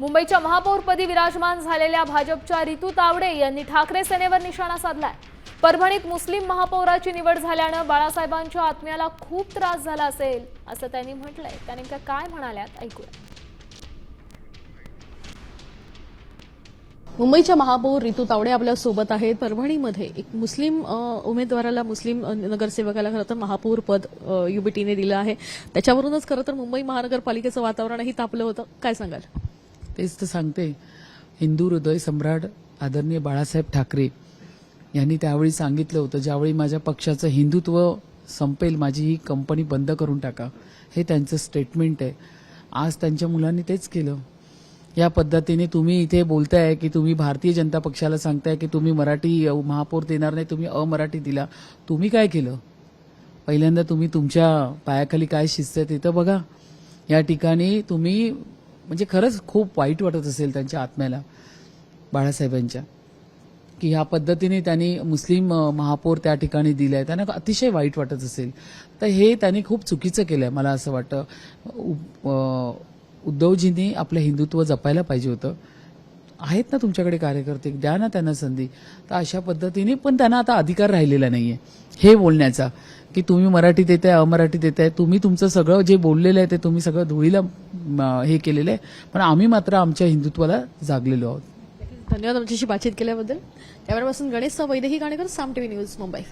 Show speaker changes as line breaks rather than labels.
मुंबईच्या महापौरपदी विराजमान झालेल्या भाजपच्या रितू तावडे यांनी ठाकरे सेनेवर निशाणा साधलाय। परभणीत मुस्लिम महापौराची निवड झाल्याने बाळासाहेबांच्या आत्म्याला खूप त्रास झाला असेल असं त्यांनी म्हटलंय। त्या नेमक्या काय म्हणाल्यात ऐकूया।
मुंबईच्या महापौर रितू तावडे आपल्या सोबत आहेत। परभणीमध्ये एक मुस्लिम उमेदवाराला, मुस्लिम नगरसेवकाला खरं तर महापौर पद युबीटीने दिलं आहे। त्याच्यावरूनच खरं तर मुंबई महानगरपालिकेचं वातावरणही तापलं होतं। काय सांगाल?
तेच तर सांगते, हिंदू हृदय सम्राट आदरणीय बाळासाहेब ठाकरे यांनी त्यावेळी सांगितलं होतं, ज्यावेळी माझ्या पक्षाचं हिंदुत्व संपेल, माझी ही कंपनी बंद करून टाका, हे त्यांचं स्टेटमेंट आहे। आज त्यांच्या मुलांनी तेच केलं। या पद्धतीने तुम्ही इथे बोलताय की तुम्ही भारतीय जनता पक्षाला सांगताय की तुम्ही मराठी महापौर देणार नाही, तुम्ही अमराठी दिला। तुम्ही काय केलं? पहिल्यांदा तुम्ही तुमच्या पायाखाली काय शिस्त आहे ते तर बघा। या ठिकाणी तुम्ही म्हणजे खरंच खूप वाईट वाटत असेल त्यांच्या आत्म्याला, बाळासाहेबांच्या, की ह्या पद्धतीने त्यांनी मुस्लिम महापौर त्या ठिकाणी दिलाय, त्यांना अतिशय वाईट वाटत असेल। तर हे त्यांनी खूप चुकीचं केलंय। मला असं वाटतं उद्धवजींनी आपलं हिंदुत्व जपायला पाहिजे होतं। आहेत ना तुमच्याकडे कार्यकर्ते, द्या ना त्यांना संधी। तर अशा पद्धतीने पण त्यांना आता अधिकार राहिलेला नाहीये हे बोलण्याचा की तुम्ही मराठी देताय, अमराठी देताय। तुम्ही तुमचं सगळं जे बोललेलं आहे ते तुम्ही सगळं धुळीला हे केलेलं आहे, पण आम्ही मात्र आमच्या हिंदुत्वाला जागलेलो आहोत।
धन्यवाद आमच्याशी बातचीत केल्याबद्दल। कॅमेरापासून गणेश वैदेही गाणेकर, साम टीव्ही न्यूज, मुंबई।